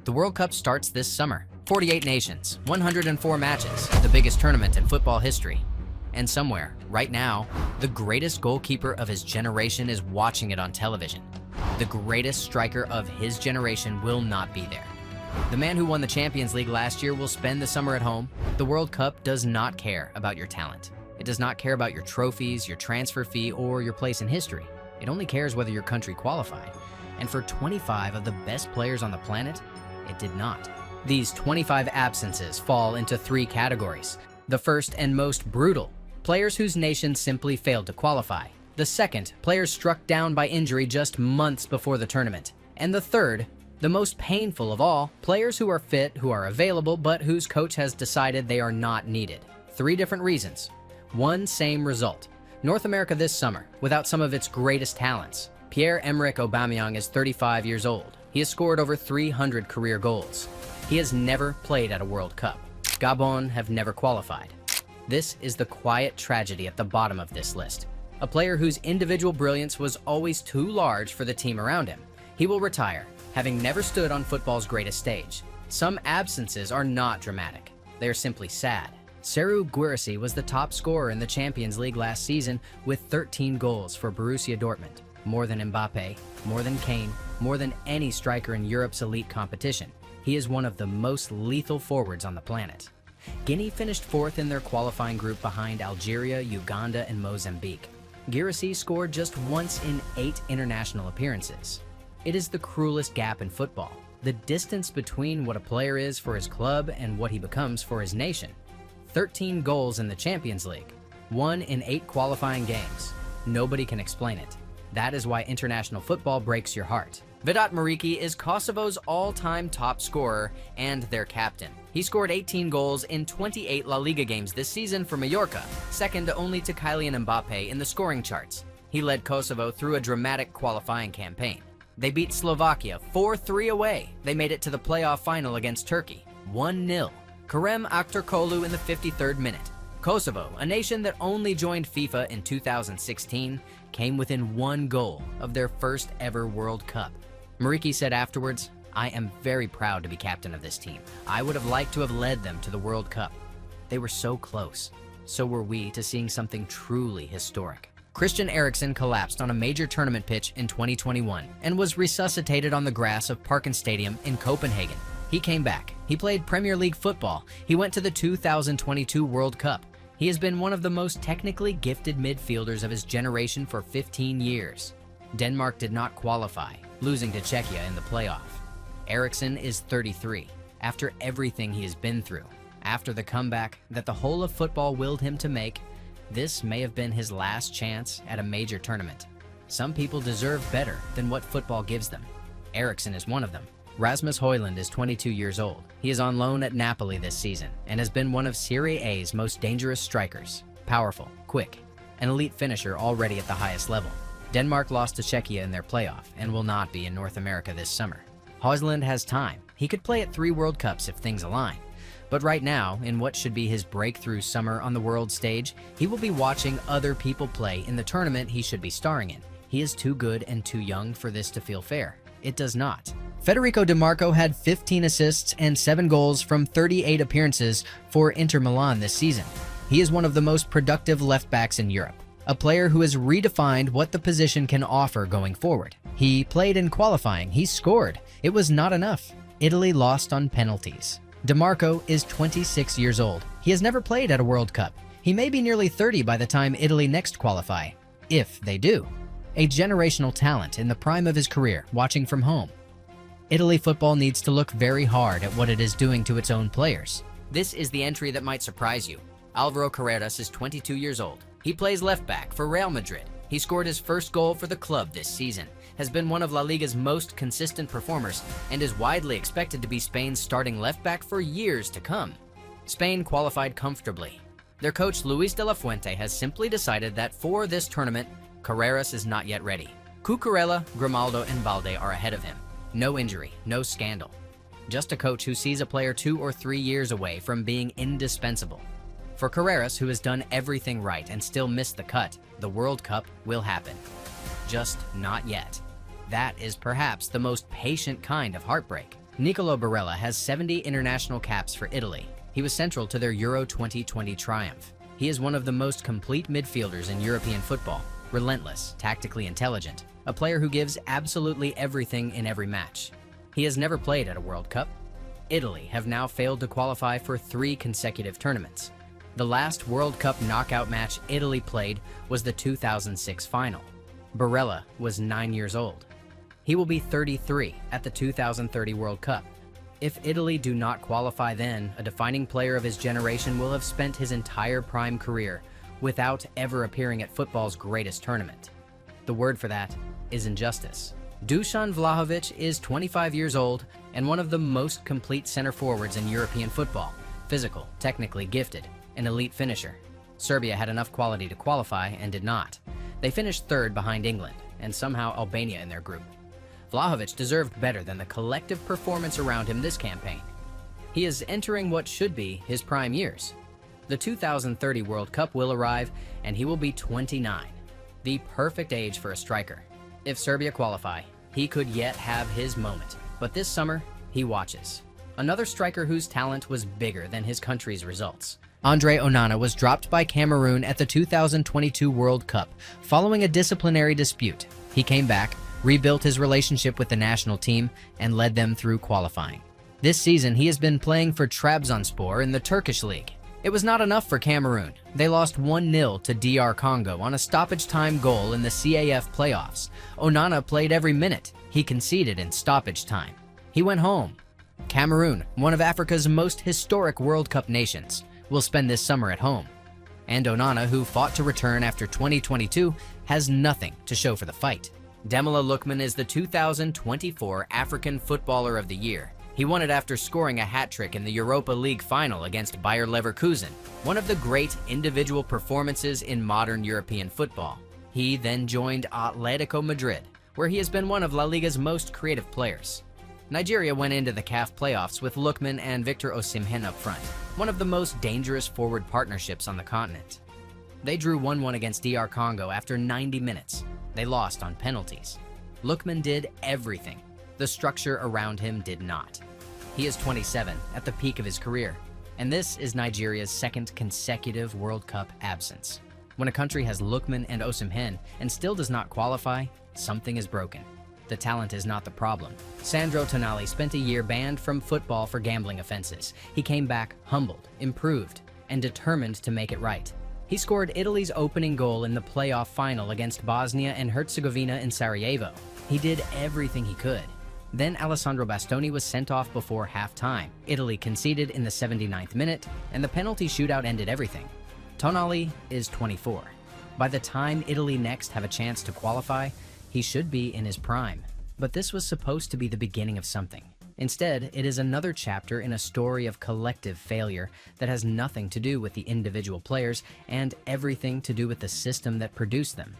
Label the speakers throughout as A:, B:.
A: The World Cup starts this summer. 48 nations, 104 matches, the biggest tournament in football history. And somewhere, right now, the greatest goalkeeper of his generation is watching it on television. The greatest striker of his generation will not be there. The man who won the Champions League last year will spend the summer at home. The World Cup does not care about your talent. It does not care about your trophies, your transfer fee, or your place in history. It only cares whether your country qualified. And for 25 of the best players on the planet, it did not. These 25 absences fall into three categories. The first and most brutal, players whose nations simply failed to qualify. The second, players struck down by injury just months before the tournament. And the third, the most painful of all, players who are fit, who are available, but whose coach has decided they are not needed. Three different reasons. One same result. North America this summer, without some of its greatest talents. Pierre-Emerick Aubameyang is 35 years old. He has scored over 300 career goals. He has never played at a World Cup. Gabon have never qualified. This is the quiet tragedy at the bottom of this list. A player whose individual brilliance was always too large for the team around him. He will retire, having never stood on football's greatest stage. Some absences are not dramatic. They are simply sad. Serhou Guirassy was the top scorer in the Champions League last season with 13 goals for Borussia Dortmund. More than Mbappe, more than Kane, more than any striker in Europe's elite competition. He is one of the most lethal forwards on the planet. Guinea finished fourth in their qualifying group behind Algeria, Uganda, and Mozambique. Guirassy scored just once in 8 international appearances. It is the cruelest gap in football, the distance between what a player is for his club and what he becomes for his nation. 13 goals in the Champions League, 1 in 8 qualifying games. Nobody can explain it. That is why international football breaks your heart. Vedat Muriqi is Kosovo's all-time top scorer and their captain. He scored 18 goals in 28 La Liga games this season for Mallorca, second only to Kylian Mbappe in the scoring charts. He led Kosovo through a dramatic qualifying campaign. They beat Slovakia 4-3 away. They made it to the playoff final against Turkey, 1-0. Kerem Aktürkoğlu in the 53rd minute. Kosovo, a nation that only joined FIFA in 2016, came within 1 goal of their first ever World Cup. Muriqi said afterwards, "I am very proud to be captain of this team. I would have liked to have led them to the World Cup. They were so close. So were we to seeing something truly historic." Christian Eriksen collapsed on a major tournament pitch in 2021 and was resuscitated on the grass of Parken Stadium in Copenhagen. He came back. He played Premier League football. He went to the 2022 World Cup. He has been one of the most technically gifted midfielders of his generation for 15 years. Denmark did not qualify, losing to Czechia in the playoff. Eriksen is 33. After everything he has been through, after the comeback that the whole of football willed him to make, this may have been his last chance at a major tournament. Some people deserve better than what football gives them. Eriksen is one of them. Rasmus Højlund is 22 years old. He is on loan at Napoli this season and has been one of Serie A's most dangerous strikers. Powerful, quick, an elite finisher already at the highest level. Denmark lost to Czechia in their playoff and will not be in North America this summer. Højlund has time. He could play at 3 World Cups if things align. But right now, in what should be his breakthrough summer on the world stage, he will be watching other people play in the tournament he should be starring in. He is too good and too young for this to feel fair. It does not. Federico Di Marco had 15 assists and 7 goals from 38 appearances for Inter Milan this season. He is one of the most productive left-backs in Europe, a player who has redefined what the position can offer going forward. He played in qualifying, he scored. It was not enough. Italy lost on penalties. Di Marco is 26 years old. He has never played at a World Cup. He may be nearly 30 by the time Italy next qualify, if they do. A generational talent in the prime of his career, watching from home. Italy football needs to look very hard at what it is doing to its own players. This is the entry that might surprise you. Álvaro Carreras is 22 years old. He plays left back for Real Madrid. He scored his first goal for the club this season, has been one of La Liga's most consistent performers, and is widely expected to be Spain's starting left back for years to come. Spain qualified comfortably. Their coach Luis de la Fuente has simply decided that for this tournament, Carreras is not yet ready. Cucurella, Grimaldo, and Balde are ahead of him. No injury, no scandal. Just a coach who sees a player 2 or 3 years away from being indispensable. For Carreras, who has done everything right and still missed the cut, the World Cup will happen. Just not yet. That is perhaps the most patient kind of heartbreak. Nicolo Barella has 70 international caps for Italy. He was central to their Euro 2020 triumph. He is one of the most complete midfielders in European football, relentless, tactically intelligent, a player who gives absolutely everything in every match. He has never played at a World Cup. Italy have now failed to qualify for 3 consecutive tournaments. The last World Cup knockout match Italy played was the 2006 final. Barella was 9 years old. He will be 33 at the 2030 World Cup. If Italy do not qualify then, a defining player of his generation will have spent his entire prime career without ever appearing at football's greatest tournament. The word for that is injustice. Dusan Vlahovic is 25 years old and one of the most complete center forwards in European football. Physical, technically gifted, an elite finisher. Serbia had enough quality to qualify and did not. They finished 3rd behind England and somehow Albania in their group. Vlahovic deserved better than the collective performance around him this campaign. He is entering what should be his prime years. The 2030 World Cup will arrive and he will be 29, the perfect age for a striker. If Serbia qualify, he could yet have his moment, but this summer, he watches. Another striker whose talent was bigger than his country's results. Andre Onana was dropped by Cameroon at the 2022 World Cup following a disciplinary dispute. He came back, rebuilt his relationship with the national team, and led them through qualifying. This season, he has been playing for Trabzonspor in the Turkish league. It was not enough for Cameroon. They lost 1-0 to DR Congo on a stoppage-time goal in the CAF playoffs. Onana played every minute. He conceded in stoppage time. He went home. Cameroon, one of Africa's most historic World Cup nations, will spend this summer at home. And Onana, who fought to return after 2022, has nothing to show for the fight. Demola Lookman is the 2024 African Footballer of the Year. He won it after scoring a hat-trick in the Europa League final against Bayer Leverkusen, one of the great individual performances in modern European football. He then joined Atletico Madrid, where he has been one of La Liga's most creative players. Nigeria went into the CAF playoffs with Lookman and Victor Osimhen up front, one of the most dangerous forward partnerships on the continent. They drew 1-1 against DR Congo after 90 minutes. They lost on penalties. Lookman did everything. The structure around him did not. He is 27 at the peak of his career, and this is Nigeria's 2nd consecutive World Cup absence. When a country has Lookman and Osimhen and still does not qualify, something is broken. The talent is not the problem. Sandro Tonali spent a year banned from football for gambling offenses. He came back humbled, improved, and determined to make it right. He scored Italy's opening goal in the playoff final against Bosnia and Herzegovina in Sarajevo. He did everything he could. Then Alessandro Bastoni was sent off before halftime. Italy conceded in the 79th minute, and the penalty shootout ended everything. Tonali is 24. By the time Italy next have a chance to qualify, he should be in his prime. But this was supposed to be the beginning of something. Instead, it is another chapter in a story of collective failure that has nothing to do with the individual players and everything to do with the system that produced them.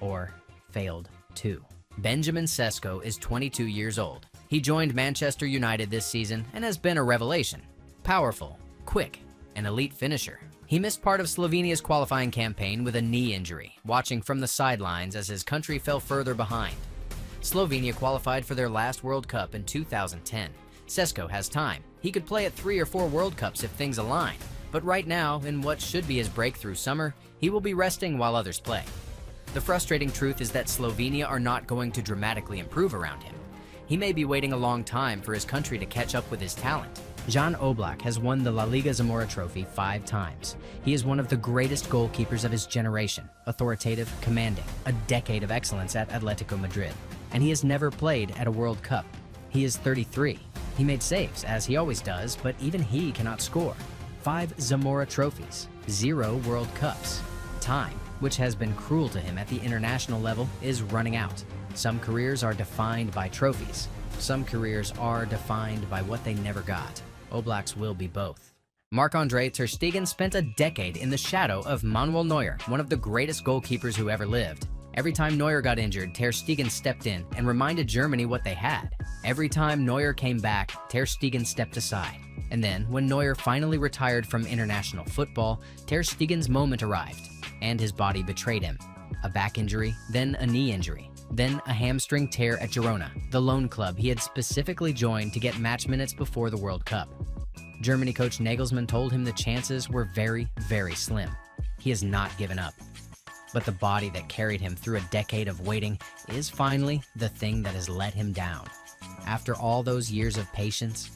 A: Or failed to. Benjamin Sesko is 22 years old. He joined Manchester United this season and has been a revelation. Powerful, quick, an elite finisher. He missed part of Slovenia's qualifying campaign with a knee injury, watching from the sidelines as his country fell further behind. Slovenia qualified for their last World Cup in 2010. Sesko has time. He could play at 3 or 4 World Cups if things align. But right now, in what should be his breakthrough summer, he will be resting while others play. The frustrating truth is that Slovenia are not going to dramatically improve around him. He may be waiting a long time for his country to catch up with his talent. Jan Oblak has won the La Liga Zamora Trophy 5 times. He is one of the greatest goalkeepers of his generation, authoritative, commanding, a decade of excellence at Atletico Madrid. And he has never played at a World Cup. He is 33. He made saves, as he always does, but even he cannot score. 5 Zamora trophies, 0 World Cups. Time, which has been cruel to him at the international level, is running out. Some careers are defined by trophies. Some careers are defined by what they never got. Oblak's will be both. Marc-Andre ter Stegen spent a decade in the shadow of Manuel Neuer, one of the greatest goalkeepers who ever lived. Every time Neuer got injured, ter Stegen stepped in and reminded Germany what they had. Every time Neuer came back, ter Stegen stepped aside. And then, when Neuer finally retired from international football, ter Stegen's moment arrived, and his body betrayed him. A back injury, then a knee injury. then a hamstring tear at Girona, the loan club he had specifically joined to get match minutes before the World Cup. Germany coach Nagelsmann told him the chances were very, very slim. He has not given up. But the body that carried him through a decade of waiting is finally the thing that has let him down. After all those years of patience,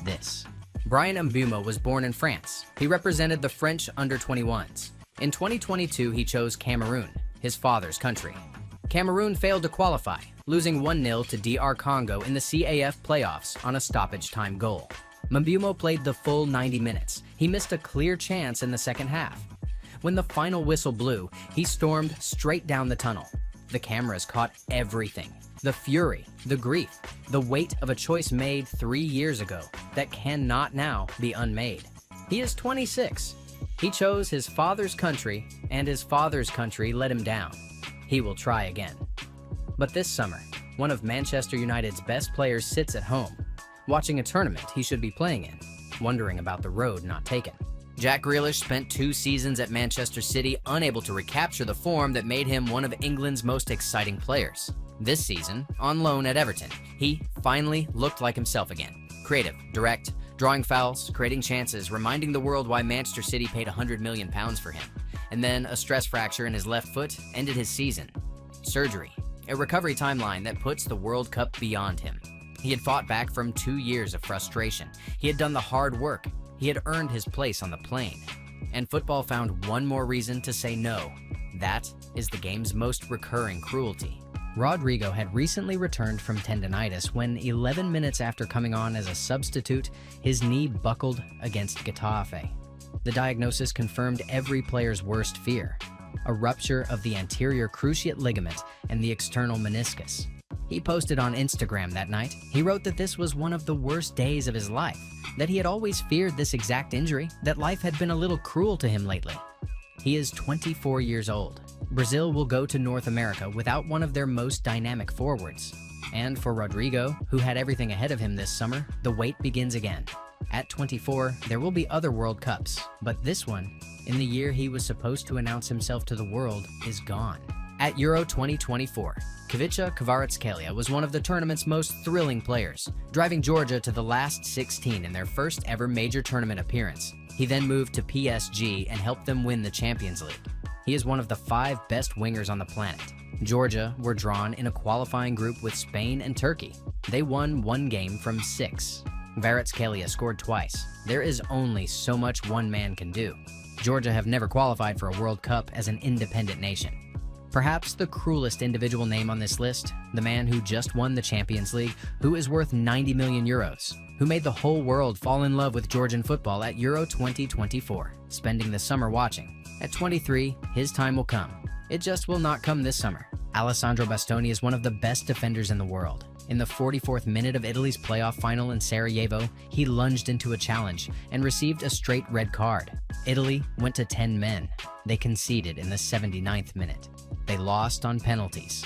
A: this. Bryan Mbeumo was born in France. He represented the French under-21s. In 2022, he chose Cameroon, his father's country. Cameroon failed to qualify, losing 1-0 to DR Congo in the CAF playoffs on a stoppage time goal. Mbeumo played the full 90 minutes. He missed a clear chance in the second half. When the final whistle blew, he stormed straight down the tunnel. The cameras caught everything. The fury, the grief, the weight of a choice made 3 years ago that cannot now be unmade. He is 26. He chose his father's country, and his father's country let him down. He will try again. But this summer, one of Manchester United's best players sits at home, watching a tournament he should be playing in, wondering about the road not taken. Jack Grealish spent 2 seasons at Manchester City unable to recapture the form that made him one of England's most exciting players. This season, on loan at Everton, he finally looked like himself again. Creative, direct, drawing fouls, creating chances, reminding the world why Manchester City paid £100 million for him. And then a stress fracture in his left foot ended his season. Surgery, a recovery timeline that puts the World Cup beyond him. He had fought back from 2 years of frustration. He had done the hard work. He had earned his place on the plane. And football found one more reason to say no. That is the game's most recurring cruelty. Rodrigo had recently returned from tendinitis when 11 minutes after coming on as a substitute, his knee buckled against Getafe. The diagnosis confirmed every player's worst fear, a rupture of the anterior cruciate ligament and the external meniscus. He posted on Instagram that night. He wrote that this was one of the worst days of his life, that he had always feared this exact injury, that life had been a little cruel to him lately. He is 24 years old. Brazil will go to North America without one of their most dynamic forwards. And for Rodrigo, who had everything ahead of him this summer, the wait begins again. At 24, there will be other World Cups, but this one, in the year he was supposed to announce himself to the world, is gone. At Euro 2024, Ivica Kvaratskhelia was one of the tournament's most thrilling players, driving Georgia to the last 16 in their first ever major tournament appearance. He then moved to PSG and helped them win the Champions League. He is one of the 5 best wingers on the planet. Georgia were drawn in a qualifying group with Spain and Turkey. They won 1 game from 6. Kvaratskhelia scored twice. There is only so much one man can do. Georgia have never qualified for a World Cup as an independent nation. Perhaps the cruelest individual name on this list, the man who just won the Champions League, who is worth 90 million euros, who made the whole world fall in love with Georgian football at Euro 2024, spending the summer watching. At 23, his time will come. It just will not come this summer. Alessandro Bastoni is one of the best defenders in the world. In the 44th minute of Italy's playoff final in Sarajevo, he lunged into a challenge and received a straight red card. Italy went to 10 men. They conceded in the 79th minute. They lost on penalties.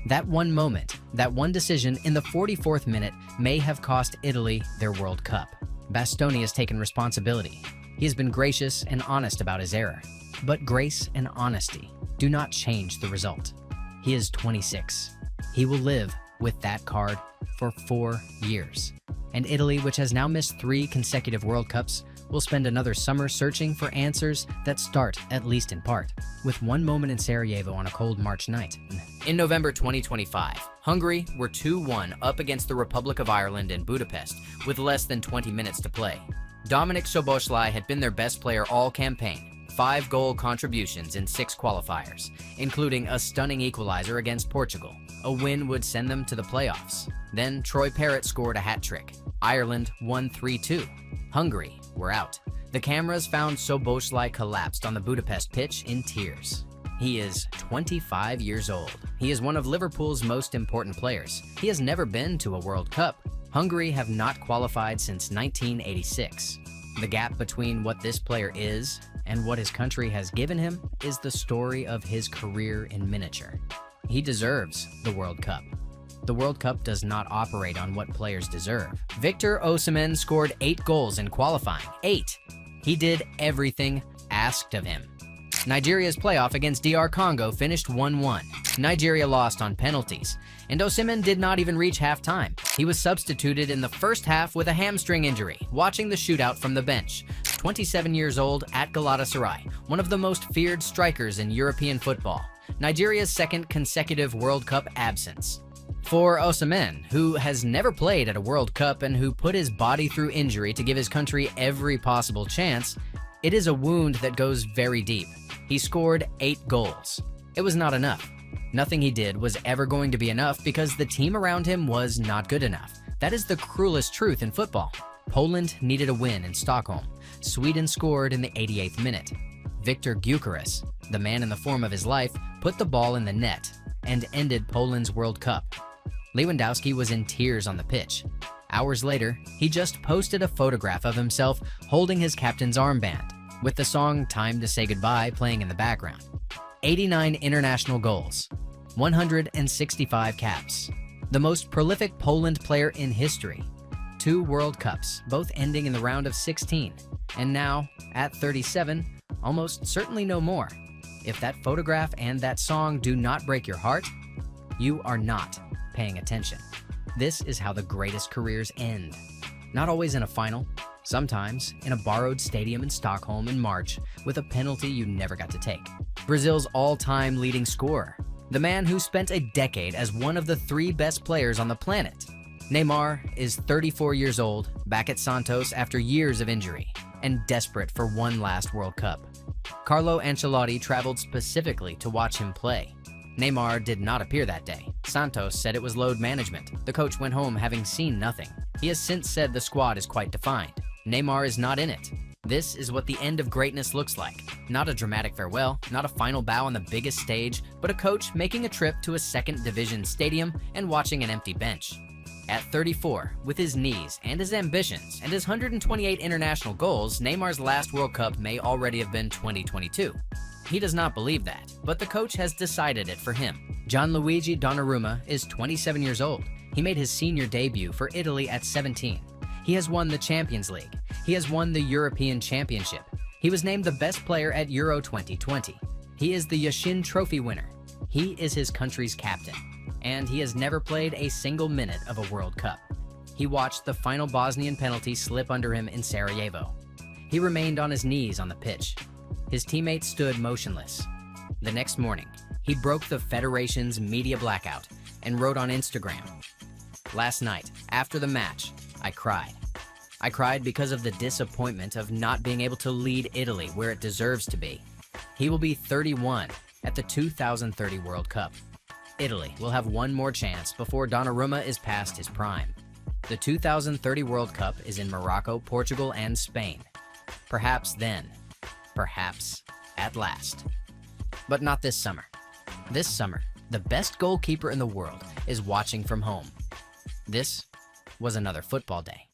A: That one moment, that one decision in the 44th minute may have cost Italy their World Cup. Bastoni has taken responsibility. He has been gracious and honest about his error. But grace and honesty do not change the result. He is 26. He will live with that card for 4 years. And Italy, which has now missed 3 consecutive World Cups, will spend another summer searching for answers that start, at least in part, with one moment in Sarajevo on a cold March night. In November 2025, Hungary were 2-1 up against the Republic of Ireland in Budapest with less than 20 minutes to play. Dominik Szoboszlai had been their best player all campaign. 5 goal contributions in 6 qualifiers, including a stunning equalizer against Portugal. A win would send them to the playoffs. Then Troy Parrott scored a hat trick. Ireland won 3-2. Hungary were out. The cameras found Szoboszlai collapsed on the Budapest pitch in tears. He is 25 years old. He is one of Liverpool's most important players. He has never been to a World Cup. Hungary have not qualified since 1986. The gap between what this player is and what his country has given him is the story of his career in miniature. He deserves the World Cup. The World Cup does not operate on what players deserve. Victor Osimhen scored 8 goals in qualifying. 8! He did everything asked of him. Nigeria's playoff against DR Congo finished 1-1. Nigeria lost on penalties, and Osimhen did not even reach halftime. He was substituted in the first half with a hamstring injury, watching the shootout from the bench. 27 years old at Galatasaray, one of the most feared strikers in European football. Nigeria's second consecutive World Cup absence. For Osimhen, who has never played at a World Cup and who put his body through injury to give his country every possible chance, it is a wound that goes very deep. He scored 8 goals. It was not enough. Nothing he did was ever going to be enough because the team around him was not good enough. That is the cruelest truth in football. Poland needed a win in Stockholm. Sweden scored in the 88th minute. Viktor Gyökeres, the man in the form of his life, put the ball in the net and ended Poland's World Cup. Lewandowski was in tears on the pitch. Hours later, he just posted a photograph of himself holding his captain's armband, with the song Time to Say Goodbye playing in the background. 89 international goals, 165 caps, the most prolific Poland player in history, 2 World Cups, both ending in the round of 16, and now, at 37, almost certainly no more. If that photograph and that song do not break your heart, you are not paying attention. This is how the greatest careers end. Not always in a final, sometimes in a borrowed stadium in Stockholm in March with a penalty you never got to take. Brazil's all-time leading scorer, the man who spent a decade as one of the 3 best players on the planet. Neymar is 34 years old, back at Santos after years of injury, and desperate for one last World Cup. Carlo Ancelotti traveled specifically to watch him play. Neymar did not appear that day. Santos said it was load management. The coach went home having seen nothing. He has since said the squad is quite defined. Neymar is not in it. This is what the end of greatness looks like. Not a dramatic farewell, not a final bow on the biggest stage, but a coach making a trip to a second division stadium and watching an empty bench. At 34, with his knees and his ambitions and his 128 international goals, Neymar's last World Cup may already have been 2022. He does not believe that, but the coach has decided it for him. Gianluigi Donnarumma is 27 years old. He made his senior debut for Italy at 17. He has won the Champions League. He has won the European Championship. He was named the best player at Euro 2020. He is the Yashin Trophy winner. He is his country's captain. And he has never played a single minute of a World Cup. He watched the final Bosnian penalty slip under him in Sarajevo. He remained on his knees on the pitch. His teammates stood motionless. The next morning, he broke the Federation's media blackout and wrote on Instagram, "Last night, after the match, I cried. I cried because of the disappointment of not being able to lead Italy where it deserves to be. He will be 31 at the 2030 World Cup. Italy will have one more chance before Donnarumma is past his prime. The 2030 World Cup is in Morocco, Portugal, and Spain. Perhaps then, perhaps at last. But not this summer. This summer, the best goalkeeper in the world is watching from home. This was another football day."